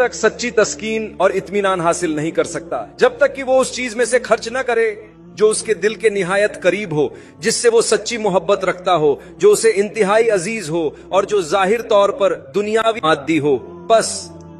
तक सच्ची तस्कीन और इत्मीनान हासिल नहीं कर सकता, जब तक कि वो उस चीज में से खर्च न करे जो उसके दिल के निहायत करीब हो, जिससे वो सच्ची मोहब्बत रखता हो, जो उसे इंतहाई अजीज हो और जो जाहिर तौर पर दुनियावी मादी हो। बस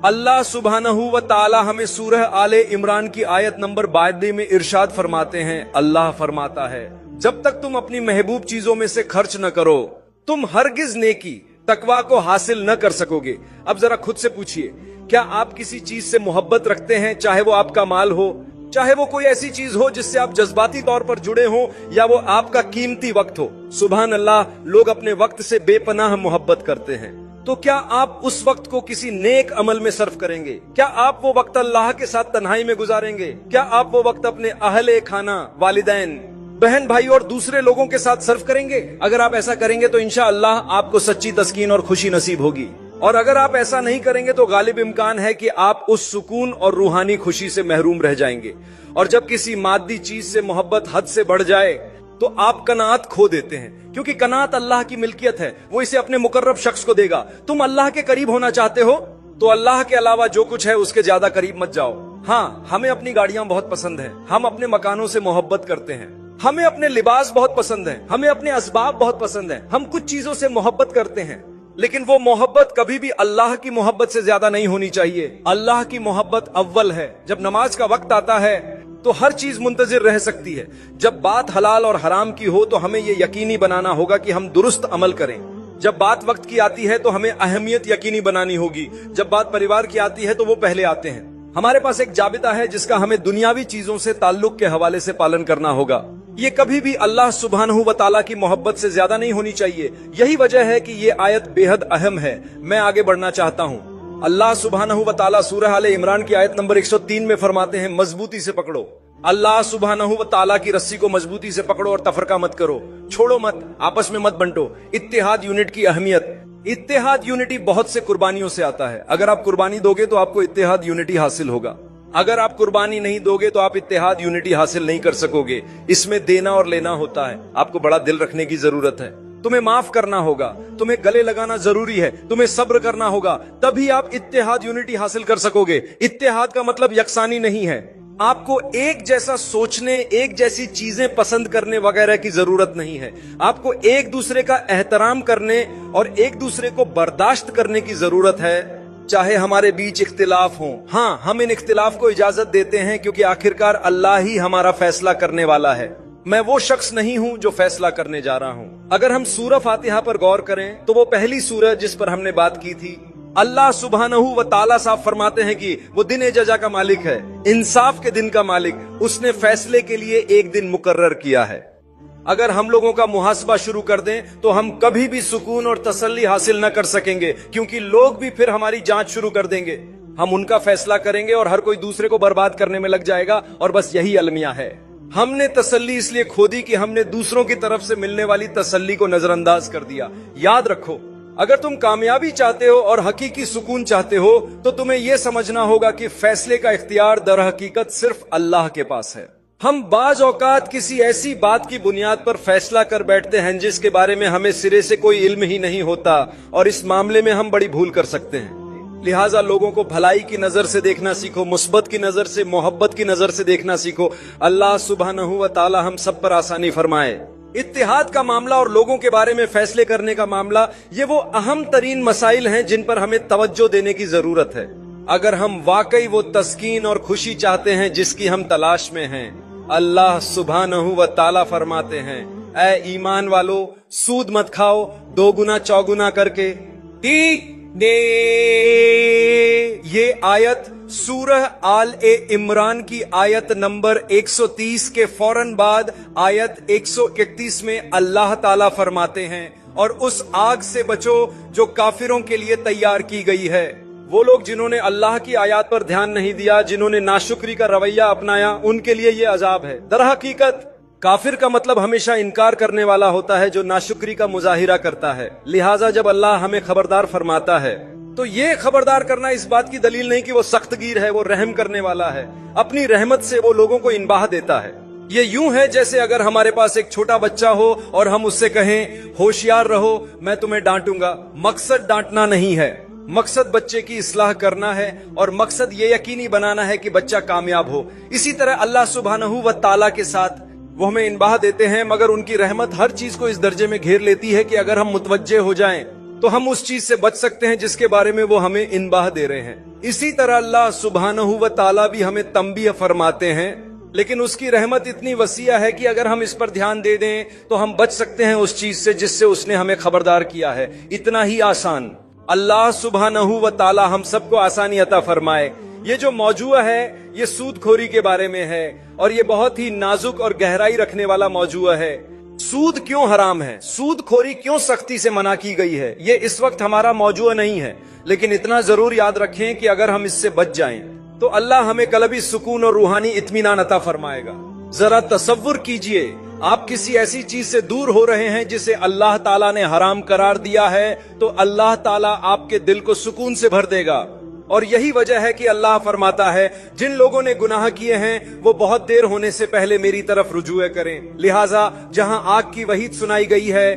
अल्लाह सुब्हानहू व ताला हमें सूरह आले इमरान की आयत नंबर 22 में इरशाद फरमाते हैं, अल्लाह फरमाता है, जब तक तुम अपनी महबूब चीजों में से खर्च न करो तुम हरगिज नेकी तकवा को हासिल न कर सकोगे। अब जरा खुद से पूछिए, क्या आप किसी चीज से मोहब्बत रखते हैं, चाहे वो आपका माल हो, चाहे वो कोई ऐसी चीज हो जिससे आप जज्बाती तौर पर जुड़े हो, या वो आपका कीमती वक्त हो। सुभान अल्लाह, लोग अपने वक्त से बेपनाह मोहब्बत करते हैं, तो क्या आप उस वक्त को किसी नेक अमल में सर्फ करेंगे? क्या आप वो वक्त अल्लाह के साथ तन्हाई में गुजारेंगे? क्या आप वो वक्त अपने अहले खाना, वालिदैन, बहन भाई और दूसरे लोगों के साथ सर्फ करेंगे? अगर आप ऐसा करेंगे तो इंशाअल्लाह आपको सच्ची तस्कीन और खुशी नसीब होगी, और अगर आप ऐसा नहीं करेंगे तो गालिब इम्कान है कि आप उस सुकून और रूहानी खुशी से महरूम रह जाएंगे। और जब किसी मादी चीज से मोहब्बत हद से बढ़ जाए तो आप कनात खो देते हैं, क्योंकि कनात अल्लाह की मिल्कियत है, वो इसे अपने मुकर्रब शख्स को देगा। तुम अल्लाह के करीब होना चाहते हो तो अल्लाह के अलावा जो कुछ है उसके ज्यादा करीब मत जाओ। हाँ, हमें अपनी गाड़ियां बहुत पसंद है, हम अपने मकानों से मोहब्बत करते हैं, हमें अपने लिबास बहुत पसंद है, हमें अपने असबाब बहुत पसंद है, हम कुछ चीजों से मोहब्बत करते हैं, लेकिन वो मोहब्बत कभी भी अल्लाह की मोहब्बत से ज्यादा नहीं होनी चाहिए। अल्लाह की मोहब्बत अव्वल है। जब नमाज का वक्त आता है तो हर चीज मुंतजिर रह सकती है। जब बात हलाल और हराम की हो तो हमें ये यकीनी बनाना होगा कि हम दुरुस्त अमल करें। जब बात वक्त की आती है तो हमें अहमियत यकीनी बनानी होगी। जब बात परिवार की आती है तो वो पहले आते हैं। हमारे पास एक जाबिता है जिसका हमें दुनियावी चीजों से ताल्लुक के हवाले से पालन करना होगा। ये कभी भी अल्लाह सुब्हानहू व ताला की मोहब्बत से ज्यादा नहीं होनी चाहिए। यही वजह है कि ये आयत बेहद अहम है। मैं आगे बढ़ना चाहता हूँ। अल्लाह सुब्हानहू व ताला सूरह आले इमरान की आयत नंबर 103 में फरमाते हैं, मजबूती से पकड़ो। अल्लाह सुब्हानहू व ताला की रस्सी को मजबूती से पकड़ो और तफरका मत करो, छोड़ो मत, आपस में मत बंटो। इत्तेहाद यूनिट की अहमियत। इत्तेहाद यूनिटी बहुत से कुर्बानियों से आता है। अगर आप कुर्बानी दोगे तो आपको इत्तेहाद यूनिटी हासिल होगा। अगर आप कुर्बानी नहीं दोगे तो आप इत्तेहाद यूनिटी हासिल नहीं कर सकोगे। इसमें देना और लेना होता है। आपको बड़ा दिल रखने की जरूरत है, तुम्हें माफ करना होगा, तुम्हें गले लगाना जरूरी है, तुम्हें सब्र करना होगा, तभी आप इत्तेहाद यूनिटी हासिल कर सकोगे। इत्तेहाद का मतलब यकसानी नहीं है। आपको एक जैसा सोचने, एक जैसी चीजें पसंद करने वगैरह की जरूरत नहीं है। आपको एक दूसरे का एहतराम करने और एक दूसरे को बर्दाश्त करने की जरूरत है, चाहे हमारे बीच इख्तिलाफ हो। हाँ, हम इन इख्तिलाफ को इजाजत देते हैं क्योंकि आखिरकार अल्लाह ही हमारा फैसला करने वाला है। मैं वो शख्स नहीं हूँ जो फैसला करने जा रहा हूँ। अगर हम सूरह फातिहा पर गौर करें तो वो पहली सूरह जिस पर हमने बात की थी, अल्लाह सुब्हानहू व ताला साहब फरमाते हैं कि वो दिन जजा का मालिक है, इंसाफ के दिन का मालिक। उसने फैसले के लिए एक दिन मुकर्रर किया है। अगर हम लोगों का मुहासबा शुरू कर दें तो हम कभी भी सुकून और तसल्ली हासिल न कर सकेंगे, क्योंकि लोग भी फिर हमारी जांच शुरू कर देंगे। हम उनका फैसला करेंगे और हर कोई दूसरे को बर्बाद करने में लग जाएगा, और बस यही अलमिया है। हमने तसल्ली इसलिए खो दी कि हमने दूसरों की तरफ से मिलने वाली तसल्ली को नजरअंदाज कर दिया। याद रखो, अगर तुम कामयाबी चाहते हो और हकीकी सुकून चाहते हो तो तुम्हें यह समझना होगा कि फैसले का इख्तियार दर हकीकत सिर्फ अल्लाह के पास है। हम बाज औकात किसी ऐसी बात की बुनियाद पर फैसला कर बैठते हैं जिसके बारे में हमें सिरे से कोई इल्म ही नहीं होता, और इस मामले में हम बड़ी भूल कर सकते हैं। लिहाजा लोगों को भलाई की नजर से देखना सीखो, मुस्बत की नजर से, मोहब्बत की नजर से देखना सीखो। अल्लाह सुब्हानहू व ताला हम सब पर आसानी फरमाए। इत्तेहाद का मामला और लोगों के बारे में फैसले करने का मामला, ये वो अहम तरीन मसाइल हैं जिन पर हमें तवज्जो देने की जरूरत है। अगर हम वाकई वो तस्कीन और खुशी चाहते हैं जिसकी हम तलाश में हैं, अल्लाह सुब्हानहू व ताला फरमाते हैं, ऐ ईमान वालो, सूद मत खाओ, दोगुना चौगुना करके। ये आयत सूरह आल ए इमरान की आयत नंबर 130 के फौरन बाद आयत 131 में अल्लाह ताला फरमाते हैं, और उस आग से बचो जो काफिरों के लिए तैयार की गई है। वो लोग जिन्होंने अल्लाह की आयत पर ध्यान नहीं दिया, जिन्होंने नाशुक्री का रवैया अपनाया, उनके लिए ये अजाब है। दरहकीकत काफिर का मतलब हमेशा इनकार करने वाला होता है जो नाशुक्री का मुजाहिरा करता है। लिहाजा जब अल्लाह हमें खबरदार फरमाता है तो ये खबरदार करना इस बात की दलील नहीं कि वो सख्तगीर है, वो रहम करने वाला है। अपनी रहमत से वो लोगों को इनबाह देता है। ये यूं है जैसे अगर हमारे पास एक छोटा बच्चा हो और हम उससे कहें, होशियार रहो, मैं तुम्हें डांटूंगा। मकसद डांटना नहीं है, मकसद बच्चे की इस्लाह करना है और मकसद ये यकीनी बनाना है कि बच्चा कामयाब हो। इसी तरह अल्लाह सुब्हानहू व ताला के साथ वो हमें इनबाह देते हैं, मगर उनकी रहमत हर चीज को इस दर्जे में घेर लेती है कि अगर हम मुतवज्जे हो जाएं तो हम उस चीज से बच सकते हैं जिसके बारे में वो हमें इनबाह दे रहे हैं। इसी तरह अल्लाह सुब्हानहू व ताला भी हमें तंबीह फरमाते हैं, लेकिन उसकी रहमत इतनी वसीया है कि अगर हम इस पर ध्यान दे दें तो हम बच सकते हैं उस चीज से जिससे उसने हमें खबरदार किया है। इतना ही आसान। अल्लाह सुब्हानहू व ताला हम सबको आसानी अता फरमाए। ये जो मौजूआ है ये सूदखोरी के बारे में है और ये बहुत ही नाजुक और गहराई रखने वाला मौजूआ है। सूद क्यों हराम है, सूदखोरी क्यों सख्ती से मना की गई है, ये इस वक्त हमारा मौजूआ नहीं है, लेकिन इतना जरूर याद रखें कि अगर हम इससे बच जाएं तो अल्लाह हमें कल्बी सुकून और रूहानी इत्मीनान अता फरमाएगा। जरा तसव्वुर कीजिए, आप किसी ऐसी चीज से दूर हो रहे हैं जिसे अल्लाह ताला ने हराम करार दिया है, तो अल्लाह ताला आपके दिल को सुकून से भर देगा। और यही वजह है कि अल्लाह फरमाता है जिन लोगों ने गुनाह किए हैं वो बहुत देर होने से पहले मेरी तरफ रुजू करें। लिहाजा जहां आग की वहीद सुनाई गई है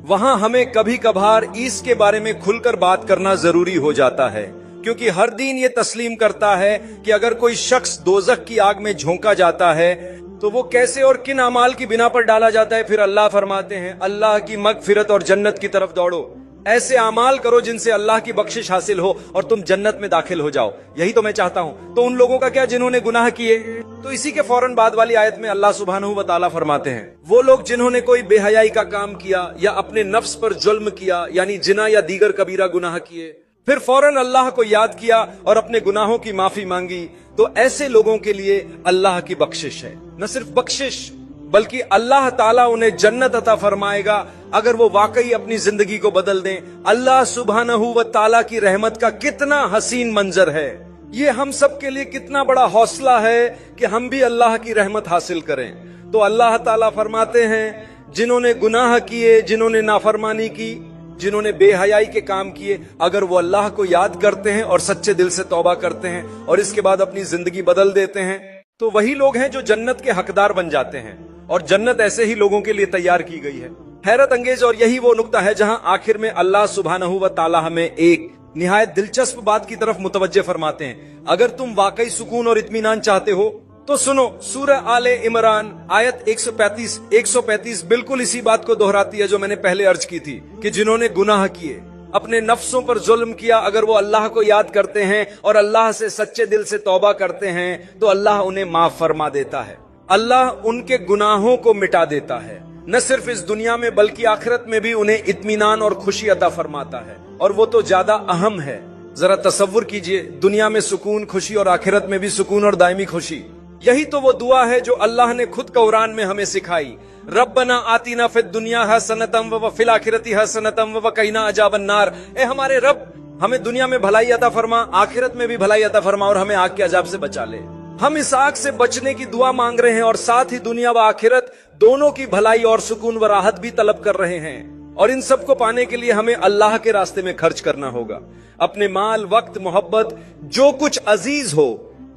वहां हमें कभी कभार इसके बारे में खुलकर बात करना जरूरी हो जाता है, क्योंकि हर दीन ये तस्लीम करता है कि अगर कोई शख्स दोज़ख की आग में झोंका जाता है तो वो कैसे और किन अमाल की बिना पर डाला जाता है। फिर अल्लाह फरमाते हैं अल्लाह की मगफिरत और जन्नत की तरफ दौड़ो, ऐसे अमाल करो जिनसे अल्लाह की बख्शिश हासिल हो और तुम जन्नत में दाखिल हो जाओ। यही तो मैं चाहता हूँ। तो उन लोगों का क्या जिन्होंने गुनाह किए? तो इसी के फौरन बाद वाली आयत में अल्लाह सुब्हानहू व ताला फरमाते हैं वो लोग जिन्होंने कोई बेहयाई का काम किया या अपने नफ्स पर जुल्म किया यानी जिना या दीगर कबीरा गुनाह किए, फिर फौरन अल्लाह को याद किया और अपने गुनाहों की माफी मांगी, तो ऐसे लोगों के लिए अल्लाह की बख्शिश है। न सिर्फ बख्शिश बल्कि अल्लाह ताला उन्हें जन्नत अता फरमाएगा अगर वो वाकई अपनी जिंदगी को बदल दें। अल्लाह सुब्हानहू व ताला की रहमत का कितना हसीन मंजर है। ये हम सब के लिए कितना बड़ा हौसला है कि हम भी अल्लाह की रहमत हासिल करें। तो अल्लाह ताला फरमाते हैं जिन्होंने गुनाह किए, जिन्होंने नाफरमानी की, जिन्होंने बेहयाई के काम किए, अगर वो अल्लाह को याद करते हैं और सच्चे दिल से तौबा करते हैं और इसके बाद अपनी जिंदगी बदल देते हैं, तो वही लोग हैं जो जन्नत के हकदार बन जाते हैं। और जन्नत ऐसे ही लोगों के लिए तैयार की गई है। हैरत अंगेज और यही वो नुक्ता है जहां आखिर में अल्लाह सुब्हानहू व ताला हमें एक निहायत दिलचस्प बात की तरफ मुतवज्जे फरमाते हैं। अगर तुम वाकई सुकून और इत्मीनान चाहते हो तो सुनो, सूरह आले इमरान आयत 135 बिल्कुल इसी बात को दोहराती है जो मैंने पहले अर्ज की थी कि जिन्होंने गुनाह किए, अपने नफ्सों पर जुल्म किया, अगर वो अल्लाह को याद करते हैं और अल्लाह से सच्चे दिल से तौबा करते हैं तो अल्लाह उन्हें माफ फरमा देता है। अल्लाह उनके गुनाहों को मिटा देता है। न सिर्फ इस दुनिया में बल्कि आखिरत में भी उन्हें इत्मीनान और खुशी अता फरमाता है, और वो तो ज्यादा अहम है। जरा तसव्वुर कीजिए, दुनिया में सुकून, खुशी और आखिरत में भी सुकून और दायमी खुशी। यही तो वो दुआ है जो अल्लाह ने खुद कुरान में हमें सिखाई। रब्बना आतीना फिद दुनिया हसनतम व फिल आखिरती हसनतम व क़िना अजाबन नार। ए हमारे रब, हमें दुनिया में भलाई अता फरमा, आखिरत में भी भलाई अता फरमा और हमें आग के अजाब से बचा ले। हम इस आग से बचने की दुआ मांग रहे हैं और साथ ही दुनिया व आखिरत दोनों की भलाई और सुकून व राहत भी तलब कर रहे हैं। और इन सब को पाने के लिए हमें अल्लाह के रास्ते में खर्च करना होगा। अपने माल, वक्त, मोहब्बत, जो कुछ अजीज हो,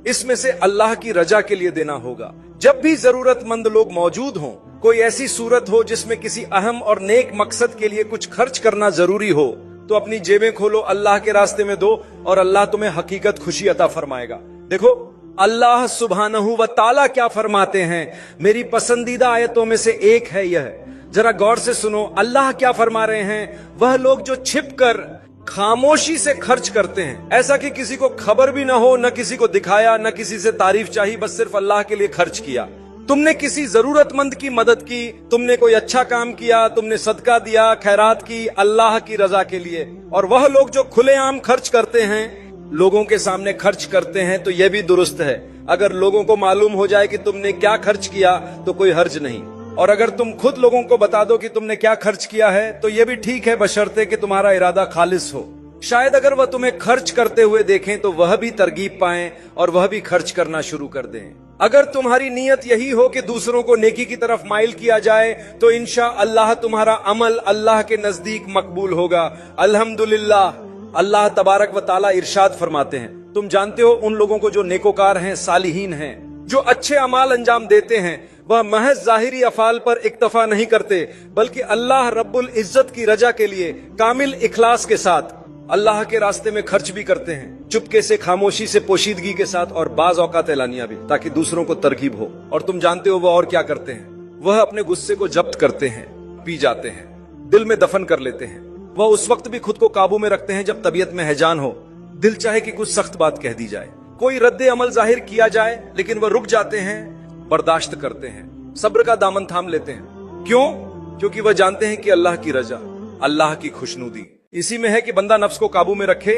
इसमें से अल्लाह की रजा के लिए देना होगा। जब भी जरूरतमंद लोग मौजूद हों, कोई ऐसी सूरत हो जिसमें किसी अहम और नेक मकसद के लिए कुछ खर्च करना जरूरी हो, तो अपनी जेबें खोलो, अल्लाह के रास्ते में दो और अल्लाह तुम्हें हकीकत खुशी अता फरमाएगा। देखो अल्लाह सुब्हानहू व ताला क्या फरमाते हैं। मेरी पसंदीदा आयतों में से एक है यह, जरा गौर से सुनो। अल्लाह क्या फरमा रहे हैं, वह लोग जो छिपकर खामोशी से खर्च करते हैं, ऐसा कि किसी को खबर भी ना हो, न किसी को दिखाया, न किसी से तारीफ चाहिए, बस सिर्फ अल्लाह के लिए खर्च किया। तुमने किसी जरूरतमंद की मदद की, तुमने कोई अच्छा काम किया, तुमने सदका दिया, खैरात की अल्लाह की रजा के लिए। और वह लोग जो खुलेआम खर्च करते हैं, लोगों के सामने खर्च करते हैं, तो यह भी दुरुस्त है। अगर लोगों को मालूम हो जाए कि तुमने क्या खर्च किया तो कोई हर्ज नहीं, और अगर तुम खुद लोगों को बता दो कि तुमने क्या खर्च किया है तो यह भी ठीक है, बशर्ते कि तुम्हारा इरादा खालिस हो। शायद अगर वह तुम्हें खर्च करते हुए देखें तो वह भी तरगीब पाएं और वह भी खर्च करना शुरू कर दें। अगर तुम्हारी नीयत यही हो कि दूसरों को नेकी की तरफ माइल किया जाए तो इंशाअल्लाह तुम्हारा अमल अल्लाह के नजदीक मकबूल होगा। अल्हम्दुलिल्लाह। अल्लाह तबारक व ताला इरशाद फरमाते हैं, तुम जानते हो उन लोगों को जो नेकोकार हैं, सालिहीन हैं, जो अच्छे अमाल अंजाम देते हैं, वह महज जाहिरी अफाल पर इक्तफा नहीं करते, बल्कि अल्लाह रब्बुल इज्जत की रजा के लिए कामिल इखलास के साथ अल्लाह के रास्ते में खर्च भी करते हैं, चुपके से, खामोशी से, पोशीदगी के साथ, और बाज औकात एलानिया भी, ताकि दूसरों को तरकीब हो। और तुम जानते हो वह और क्या करते हैं? वह अपने गुस्से को जब्त करते हैं, पी जाते हैं, दिल में दफन कर लेते हैं। वह उस वक्त भी खुद को काबू में रखते हैं जब तबीयत में हैजान हो, दिल चाहे कि कुछ सख्त बात कह दी जाए, कोई रद्द अमल जाहिर किया जाए, लेकिन वह रुक जाते हैं, बर्दाश्त करते हैं, सब्र का दामन थाम लेते हैं। क्यों? क्योंकि वह जानते हैं कि अल्लाह की रजा, अल्लाह की खुशनुदी इसी में है कि बंदा नफ्स को काबू में रखे,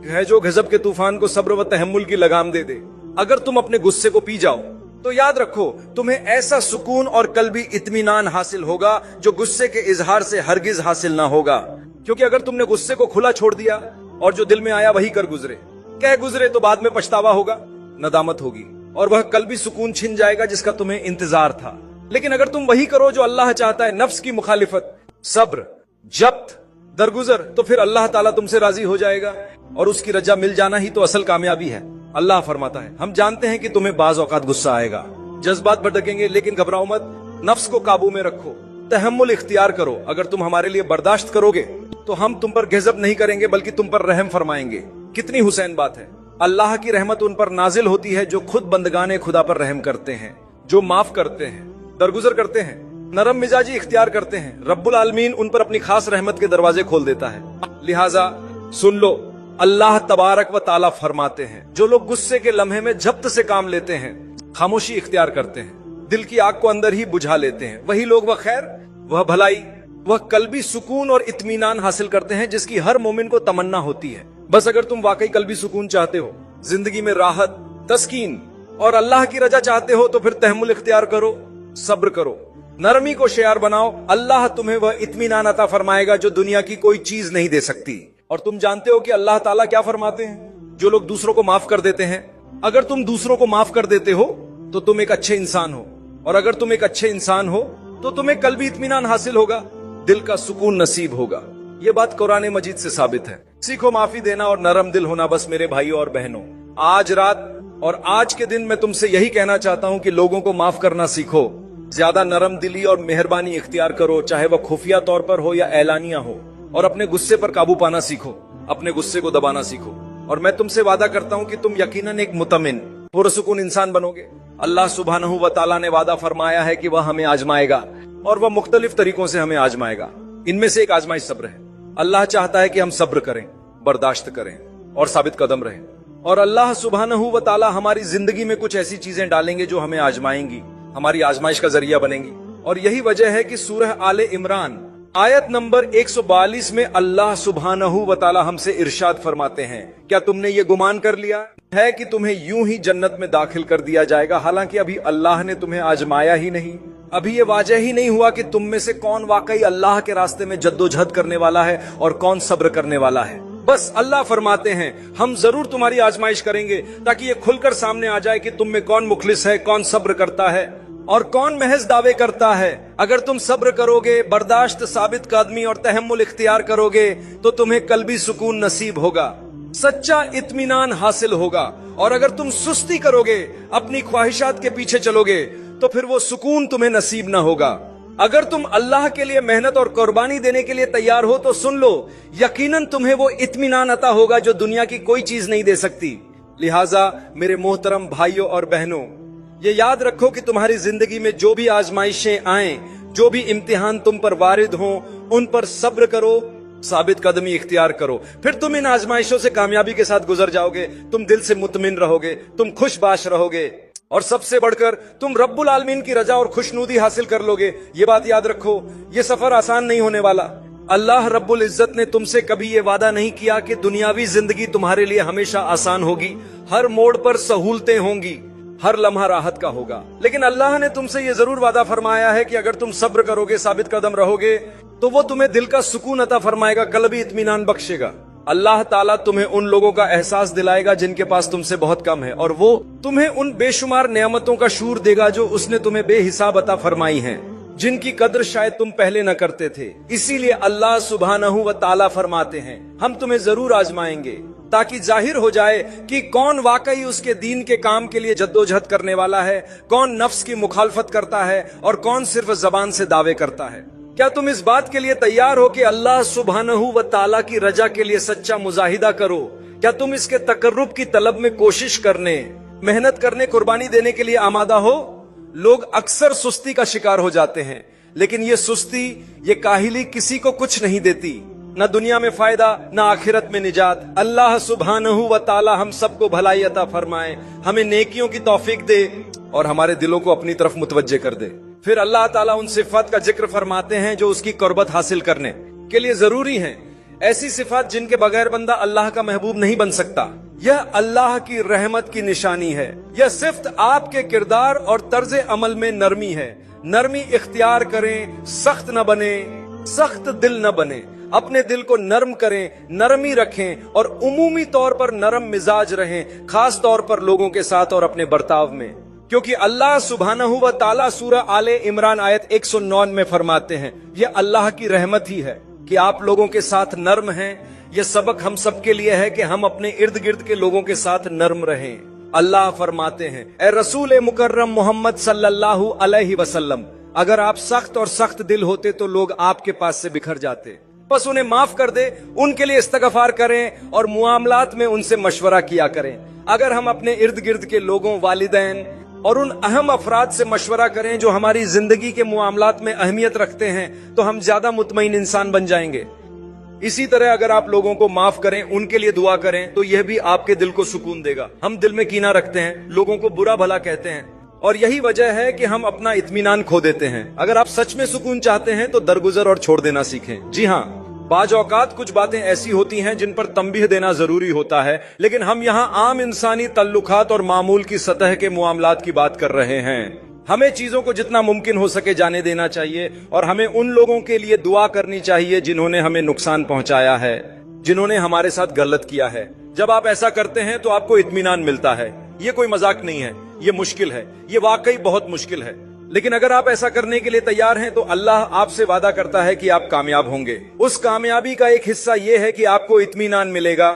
है जो गजब के तूफान को सब्र व तहम्मुल की लगाम दे दे। अगर तुम अपने गुस्से को पी जाओ तो याद रखो, तुम्हें ऐसा सुकून और कल्बी इत्मीनान हासिल होगा जो गुस्से के इजहार से हरगिज हासिल ना होगा। क्योंकि अगर तुमने गुस्से को खुला छोड़ दिया और जो दिल में आया वही कर गुजरे, कह गुजरे, तो बाद में पछतावा होगा, नदामत होगी, और वह कल्बी सुकून छिन जाएगा जिसका तुम्हें इंतजार था। लेकिन अगर तुम वही करो जो अल्लाह चाहता है, नफ्स की मुखालिफत, सब्र, जब्त, दरगुजर, तो फिर अल्लाह ताला तुमसे राजी हो जाएगा, और उसकी रजा मिल जाना ही तो असल कामयाबी है। अल्लाह फरमाता है, हम जानते हैं कि तुम्हें बाज औकात गुस्सा आएगा, जज्बात भटकेंगे, लेकिन घबराओ मत, नफ्स को काबू में रखो, तहम्मुल इख्तियार करो। अगर तुम हमारे लिए बर्दाश्त करोगे तो हम तुम पर गजब नहीं करेंगे, बल्कि तुम पर रहम फरमाएंगे। कितनी हुसैन बात है। अल्लाह की रहमत उन पर नाजिल होती है जो खुद बंदगाने खुदा पर रहम करते हैं, जो माफ करते हैं, दरगुजर करते हैं, नरम मिजाजी इख्तियार करते हैं। रब्बुल आलमीन उन पर अपनी खास रहमत के दरवाजे खोल देता है। लिहाजा सुन लो, अल्लाह तबारक व ताला फरमाते हैं, जो लोग गुस्से के लम्हे में जब्त से काम लेते हैं, खामोशी इख्तियार करते हैं, दिल की आग को अंदर ही बुझा लेते हैं, वही लोग वह खैर, वह भलाई, वह कल्बी सुकून और इत्मीनान हासिल करते हैं जिसकी हर मोमिन को तमन्ना होती है। बस अगर तुम वाकई कल्बी सुकून चाहते हो, जिंदगी में राहत, तस्कीन और अल्लाह की रजा चाहते हो, तो फिर तहम्मुल इख्तियार करो, सब्र करो, नरमी को शेयार बनाओ। अल्लाह तुम्हें वह इत्मीनान अता फरमाएगा जो दुनिया की कोई चीज नहीं दे सकती। और तुम जानते हो कि अल्लाह ताला क्या फरमाते हैं? जो लोग दूसरों को माफ कर देते हैं, अगर तुम दूसरों को माफ कर देते हो तो तुम एक अच्छे इंसान हो, और अगर तुम एक अच्छे इंसान हो तो तुम्हें कल्बी इत्मीनान हासिल होगा, दिल का सुकून नसीब होगा। ये बात कुरान मजीद से साबित है। सीखो माफी देना और नरम दिल होना। बस मेरे भाइयों और बहनों, आज रात और आज के दिन मैं तुमसे यही कहना चाहता हूं कि लोगों को माफ करना सीखो, ज्यादा नरम दिली और मेहरबानी इख्तियार करो, चाहे वह खुफिया तौर पर हो या एलानिया हो, और अपने गुस्से पर काबू पाना सीखो, अपने गुस्से को दबाना सीखो। और मैं तुमसे वादा करता हूं कि तुम यकीनन एक मुतमिन, पुरसुकून इंसान बनोगे। अल्लाह सुब्हानहू व तआला ने वादा फरमाया है कि वह हमें आजमाएगा, और वह मुख्तलिफ तरीकों से हमें आजमाएगा। इनमें से एक आजमाइश सब्र है। अल्लाह चाहता है कि हम सब्र करें, बर्दाश्त करें और साबित कदम रहें। और अल्लाह सुब्हानहू व तआला हमारी जिंदगी में कुछ ऐसी चीजें डालेंगे जो हमें आजमाएंगी, हमारी आजमाइश का जरिया बनेंगी। और यही वजह है कि सूरह आले इमरान आयत नंबर 142 में अल्लाह सुब्हानहू व तआला हमसे इरशाद फरमाते हैं, क्या तुमने ये गुमान कर लिया है कि तुम्हें यूं ही जन्नत में दाखिल कर दिया जाएगा, हालांकि अभी अल्लाह ने तुम्हें आजमाया ही नहीं। अभी ये वाजह ही नहीं हुआ कि तुम में से कौन वाकई अल्लाह के रास्ते में जद्दोजहद करने वाला है और कौन सब्र करने वाला है। बस अल्लाह फरमाते हैं, हम जरूर तुम्हारी आजमाइश करेंगे ताकि ये खुलकर सामने आ जाए कि तुम में कौन मुखलिस है, कौन सब्र करता है और कौन महज दावे करता है। अगर तुम सब्र करोगे, बर्दाश्त, साबित कदमी और तहम्मुल इख्तियार करोगे तो तुम्हें कल्बी सुकून नसीब होगा, सच्चा इत्मीनान हासिल होगा। और अगर तुम सुस्ती करोगे, अपनी ख्वाहिशात के पीछे चलोगे, तो फिर वो सुकून तुम्हें नसीब ना होगा। अगर तुम अल्लाह के लिए मेहनत और कुर्बानी देने के लिए तैयार हो तो सुन लो, यकीनन तुम्हें वो इत्मीनान अता होगा जो दुनिया की कोई चीज नहीं दे सकती। लिहाजा मेरे मोहतरम भाइयों और बहनों, ये याद रखो कि तुम्हारी जिंदगी में जो भी आजमाइशें आए, जो भी इम्तिहान तुम पर वारिद हों, उन पर सब्र करो, साबित कदमी इख्तियार करो। फिर तुम इन आजमाइशों से कामयाबी के साथ गुजर जाओगे, तुम दिल से मुतमिन रहोगे, तुम खुशबाश रहोगे, और सबसे बढ़कर तुम रब्बुल आलमीन की रजा और खुशनूदी हासिल कर लोगे। ये बात याद रखो, ये सफर आसान नहीं होने वाला। अल्लाह रब्बुल इज्जत ने तुमसे कभी ये वादा नहीं किया कि दुनियावी जिंदगी तुम्हारे लिए हमेशा आसान होगी, हर मोड़ पर सहूलतें होंगी, हर लम्हा राहत का होगा। लेकिन अल्लाह ने तुमसे ये जरूर वादा फरमाया है कि अगर तुम सब्र करोगे, साबित कदम रहोगे, तो वो तुम्हें दिल का सुकून अता फरमाएगा, कल्बी इत्मीनान बख्शेगा। अल्लाह ताला तुम्हें उन लोगों का एहसास दिलाएगा जिनके पास तुमसे बहुत कम है, और वो तुम्हें उन बेशुमार नेमतों का शूर देगा जो उसने तुम्हें बेहिसाब अता फरमाई हैं, जिनकी कदर शायद तुम पहले न करते थे। इसीलिए अल्लाह सुब्हानहू व तआला फरमाते हैं, हम तुम्हें जरूर आजमाएंगे ताकि जाहिर हो जाए कि कौन वाकई उसके दीन के काम के लिए जद्दोजहद करने वाला है, कौन नफ्स की मुखालफत करता है और कौन सिर्फ जबान से दावे करता है। क्या तुम इस बात के लिए तैयार हो कि अल्लाह सुब्हानहू व ताला की रजा के लिए सच्चा मुजाहिदा करो? क्या तुम इसके तकर्रुब की तलब में कोशिश करने, मेहनत करने, कुर्बानी देने के लिए आमादा हो? लोग अक्सर सुस्ती का शिकार हो जाते हैं, लेकिन ये सुस्ती, ये काहिली किसी को कुछ नहीं देती, न दुनिया में फायदा न आखिरत में निजात। अल्लाह सुब्हानहू व ताला हम सबको भलाई अता फरमाए, हमें नेकियों की तौफीक दे और हमारे दिलों को अपनी तरफ मुतवज्जे कर दे। फिर अल्लाह ताला उन सिफात का जिक्र फरमाते हैं जो उसकी कुर्बत हासिल करने के लिए जरूरी हैं। ऐसी सिफात जिनके बगैर बंदा अल्लाह का महबूब नहीं बन सकता। यह अल्लाह की रहमत की निशानी है। यह सिर्फ आपके किरदार और तर्ज अमल में नरमी है। नरमी इख्तियार करें, सख्त न बने, सख्त दिल न बने। अपने दिल को नरम करें, नरमी रखें और उमूमी तौर पर नरम मिजाज रहें, खास तौर पर लोगों के साथ और अपने बर्ताव में। क्योंकि अल्लाह सुब्हानहू व ताला सूरह आले इमरान आयत 109 में फरमाते हैं, यह अल्लाह की रहमत ही है कि आप लोगों के साथ नर्म हैं। यह सबक हम सब के लिए है कि हम अपने इर्द गिर्द के लोगों के साथ नर्म रहें। अल्लाह फरमाते हैं, ए रसूल मुकर्रम मोहम्मद सल्लल्लाहु अलैहि वसल्लम, अगर आप सख्त और सख्त दिल होते तो लोग आपके पास से बिखर जाते। बस उन्हें माफ कर दे, उनके लिए इस्तगफार करें और मुआमलात में उनसे मशवरा किया करें। अगर हम अपने इर्द गिर्द के लोगों, वालिदैन और उन अहम अफराद से मशवरा करें जो हमारी जिंदगी के मुआमलात में अहमियत रखते हैं, तो हम ज्यादा मुतमईन इंसान बन जाएंगे। इसी तरह अगर आप लोगों को माफ करें, उनके लिए दुआ करें, तो यह भी आपके दिल को सुकून देगा। हम दिल में कीना रखते हैं, लोगों को बुरा भला कहते हैं और यही वजह है कि हम अपना इत्मीनान खो देते हैं। अगर आप सच में सुकून चाहते हैं तो दरगुजर और छोड़ देना सीखें। जी हाँ, बाज औकात कुछ बातें ऐसी होती हैं जिन पर तंबीह देना जरूरी होता है, लेकिन हम यहाँ आम इंसानी तल्लुकात और मामूल की सतह के मुआमलात की बात कर रहे हैं। हमें चीजों को जितना मुमकिन हो सके जाने देना चाहिए और हमें उन लोगों के लिए दुआ करनी चाहिए जिन्होंने हमें नुकसान पहुंचाया है, जिन्होंने हमारे साथ गलत किया है। जब आप ऐसा करते हैं तो आपको इत्मीनान मिलता है। ये कोई मजाक नहीं है, ये मुश्किल है, ये वाकई बहुत मुश्किल है, लेकिन अगर आप ऐसा करने के लिए तैयार हैं तो अल्लाह आपसे वादा करता है कि आप कामयाब होंगे। उस कामयाबी का एक हिस्सा ये है कि आपको इत्मीनान मिलेगा,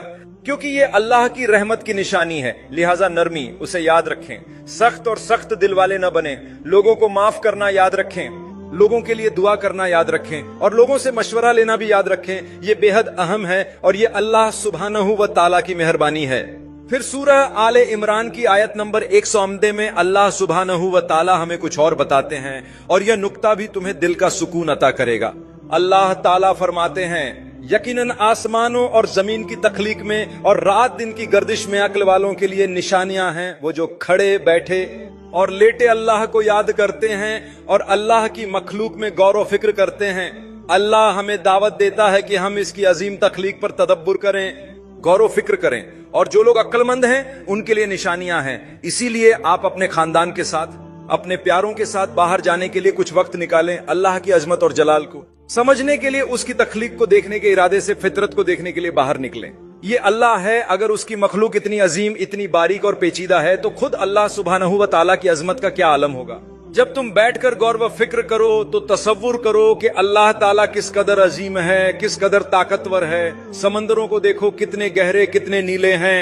क्योंकि ये अल्लाह की रहमत की निशानी है। लिहाजा नरमी, उसे याद रखें। सख्त और सख्त दिल वाले न बने। लोगों को माफ करना याद रखें, लोगों के लिए दुआ करना याद रखें और लोगों से मशवरा लेना भी याद रखें। ये बेहद अहम है और ये अल्लाह सुब्हानहू व ताला की मेहरबानी है। फिर सूरह आले इमरान की आयत नंबर 100 में अल्लाह सुब्हानहू व ताला हमें कुछ और बताते हैं और यह नुक्ता भी तुम्हें दिल का सुकून अता करेगा। अल्लाह ताला फरमाते हैं, यकीनन आसमानों और जमीन की तख्लीक में और रात दिन की गर्दिश में अक्ल वालों के लिए निशानियां हैं। वो जो खड़े, बैठे और लेटे अल्लाह को याद करते हैं और अल्लाह की मखलूक में गौर व फिक्र करते हैं। अल्लाह हमें दावत देता है कि हम इसकी अजीम तख्लीक पर तदब्बुर करें, गौर व फिक्र करें, और जो लोग अक्लमंद हैं उनके लिए निशानियां हैं। इसीलिए आप अपने खानदान के साथ, अपने प्यारों के साथ बाहर जाने के लिए कुछ वक्त निकालें। अल्लाह की अजमत और जलाल को समझने के लिए, उसकी तख्लीक को देखने के इरादे से फितरत को देखने के लिए बाहर निकलें। ये अल्लाह है। अगर उसकी मखलूक इतनी अजीम, इतनी बारीक और पेचीदा है तो खुद अल्लाह सुब्हानहू व ताला की अजमत का क्या आलम होगा। जब तुम बैठकर गौर व फिक्र करो तो तसव्वुर करो कि अल्लाह ताला किस कदर अजीम है, किस कदर ताकतवर है। समंदरों को देखो, कितने गहरे, कितने नीले हैं।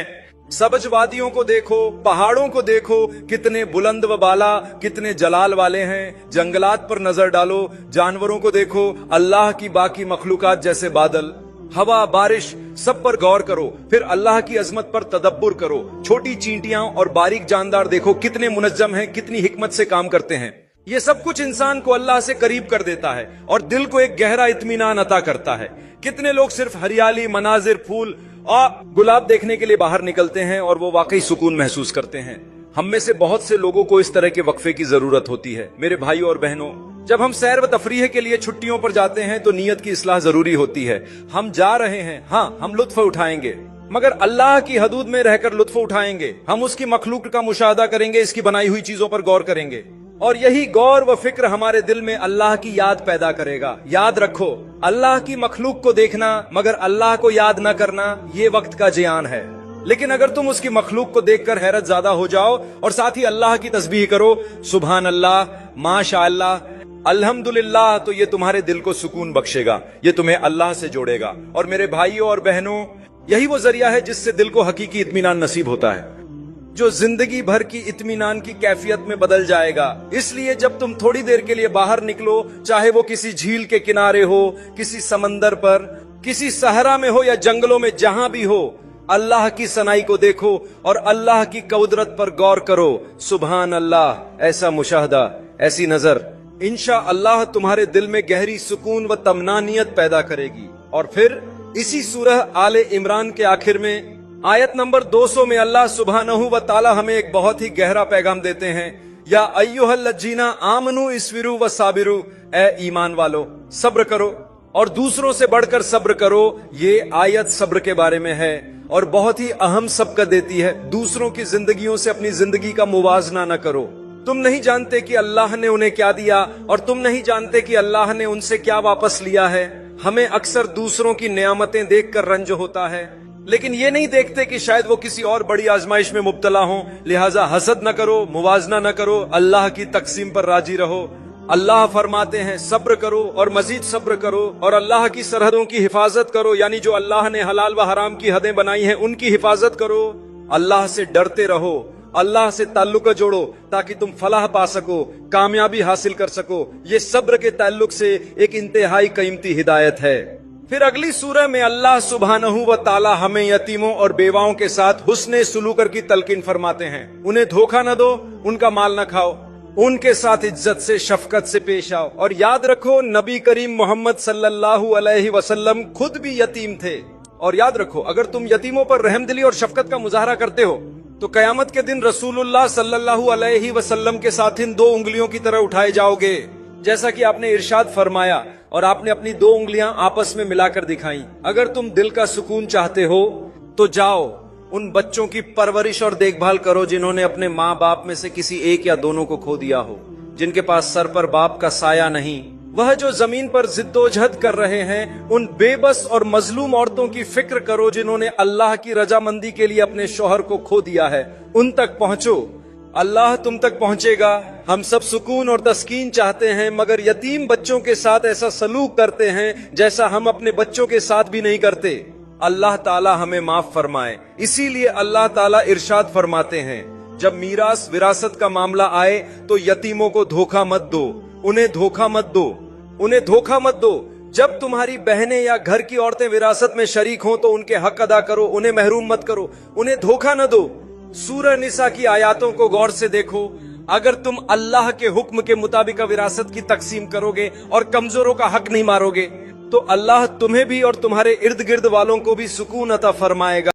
सबज वादियों को देखो, पहाड़ों को देखो, कितने बुलंद व बाला, कितने जलाल वाले हैं। जंगलात पर नजर डालो, जानवरों को देखो, अल्लाह की बाकी मखलूकात जैसे बादल, हवा, बारिश, सब पर गौर करो। फिर अल्लाह की अजमत पर तदब्बुर करो। छोटी चींटियां और बारीक जानदार देखो, कितने मुनज्जम हैं, कितनी हिकमत से काम करते हैं। ये सब कुछ इंसान को अल्लाह से करीब कर देता है और दिल को एक गहरा इत्मीनान अता करता है। कितने लोग सिर्फ हरियाली, मनाजिर, फूल और गुलाब देखने के लिए बाहर निकलते हैं और वो वाकई सुकून महसूस करते हैं। हम में से बहुत से लोगों को इस तरह के वक्फे की जरूरत होती है। मेरे भाइयों और बहनों, जब हम सैर व तफरीह के लिए छुट्टियों पर जाते हैं तो नीयत की इस्लाह जरूरी होती है। हम जा रहे हैं, हाँ, हम लुत्फ उठाएंगे, मगर अल्लाह की हदूद में रहकर लुत्फ उठाएंगे। हम उसकी मखलूक का मुशाहदा करेंगे, इसकी बनाई हुई चीजों पर गौर करेंगे और यही गौर व फिक्र हमारे दिल में अल्लाह की याद पैदा करेगा। याद रखो, अल्लाह की मखलूक को देखना मगर अल्लाह को याद न करना, ये वक्त का जियान है। लेकिन अगर तुम उसकी मखलूक को देखकर हैरत ज़्यादा हो जाओ और साथ ही अल्लाह की तस्बीह करो, सुभान अल्लाह, माशा अल्लाह, अल्हम्दुलिल्लाह, तो ये तुम्हारे दिल को सुकून बख्शेगा, ये तुम्हें अल्लाह से जोड़ेगा। और मेरे भाइयों और बहनों, यही वो जरिया है जिससे दिल को हकीकी इत्मीनान नसीब होता है। जो जिंदगी भर की इत्मीनान की कैफियत में बदल जाएगा। इसलिए जब तुम थोड़ी देर के लिए बाहर निकलो, चाहे वो किसी झील के किनारे हो, किसी समंदर पर, किसी सहरा में हो या जंगलों में, जहां भी हो, अल्लाह की सनाई को देखो और अल्लाह की कुदरत पर गौर करो। सुभान अल्लाह। ऐसा मुशाहदा, ऐसी नजर इंशा अल्लाह तुम्हारे दिल में गहरी सुकून व तमनानियत पैदा करेगी। और फिर इसी सूरह आले इमरान के आखिर में आयत नंबर 200 में अल्लाह सुब्हानहू व ताला हमें एक बहुत ही गहरा पैगाम देते हैं। या अय्युहल्लजीना आमनू इस्बिरू व साबिरू, ए ईमान वालो सब्र करो और दूसरों से बढ़कर सब्र करो। ये आयत सब्र के बारे में है और बहुत ही अहम सबक देती है। दूसरों की जिंदगियों से अपनी जिंदगी का मुवाजना न करो। तुम नहीं जानते कि अल्लाह ने उन्हें क्या दिया और तुम नहीं जानते कि अल्लाह ने उनसे क्या वापस लिया है। हमें अक्सर दूसरों की नियामतें देखकर रंज होता है, लेकिन ये नहीं देखते कि शायद वो किसी और बड़ी आजमाइश में मुब्तला हों। लिहाजा हसद न करो, मुवाजना न करो, अल्लाह की तकसीम पर राजी रहो। अल्लाह फरमाते हैं सब्र करो और मजीद सब्र करो और अल्लाह की सरहदों की हिफाजत करो, यानी जो अल्लाह ने हलाल व हराम की हदें बनाई हैं उनकी हिफाजत करो। अल्लाह से डरते रहो, अल्लाह से ताल्लुक जोड़ो ताकि तुम फलाह पा सको, कामयाबी हासिल कर सको। ये सब्र के ताल्लुक से एक इंतहाई कीमती हिदायत है। फिर अगली सूरह में अल्लाह सुब्हानहू व ताला हमें यतीमों और बेवाओं के साथ हुस्ने सुलूकर की तलकीन फरमाते हैं। उन्हें धोखा न दो, उनका माल न खाओ, उनके साथ इज्जत से शफकत से पेश आओ। और याद रखो नबी करीम मोहम्मद सल्लल्लाहु अलैहि वसल्लम खुद भी यतीम थे। और याद रखो अगर तुम यतीमों पर रहमदिली और शफकत का मुजाहरा करते हो तो कयामत के दिन रसूलुल्लाह सल्लल्लाहु अलैहि वसल्लम के साथ इन 2 उंगलियों की तरह उठाए जाओगे, जैसा कि आपने इरशाद फरमाया और आपने अपनी 2 उंगलियां आपस में मिलाकर दिखाई। अगर तुम दिल का सुकून चाहते हो तो जाओ उन बच्चों की परवरिश और देखभाल करो जिन्होंने अपने माँ बाप में से किसी एक या दोनों को खो दिया हो, जिनके पास सर पर बाप का साया नहीं। वह जो जमीन पर जिद्दोजहद कर रहे हैं, उन बेबस और मजलूम औरतों की फिक्र करो जिन्होंने अल्लाह की रजामंदी के लिए अपने शौहर को खो दिया है। उन तक पहुंचो, अल्लाह तुम तक पहुंचेगा। हम सब सुकून और तस्कीन चाहते हैं, मगर यतीम बच्चों के साथ ऐसा सलूक करते हैं जैसा हम अपने बच्चों के साथ भी नहीं करते। अल्लाह ताला हमें माफ फरमाए। इसीलिए अल्लाह ताला इरशाद फरमाते हैं जब मीरास विरासत का मामला आए तो यतीमों को धोखा मत दो, उन्हें धोखा मत दो, उन्हें धोखा मत दो। जब तुम्हारी बहनें या घर की औरतें विरासत में शरीक हों तो उनके हक अदा करो, उन्हें महरूम मत करो, उन्हें धोखा न दो। सूरह निसा की आयातों को गौर से देखो। अगर तुम अल्लाह के हुक्म के मुताबिक विरासत की तकसीम करोगे और कमजोरों का हक नहीं मारोगे तो अल्लाह तुम्हें भी और तुम्हारे इर्द गिर्द वालों को भी सुकून अता फरमाएगा।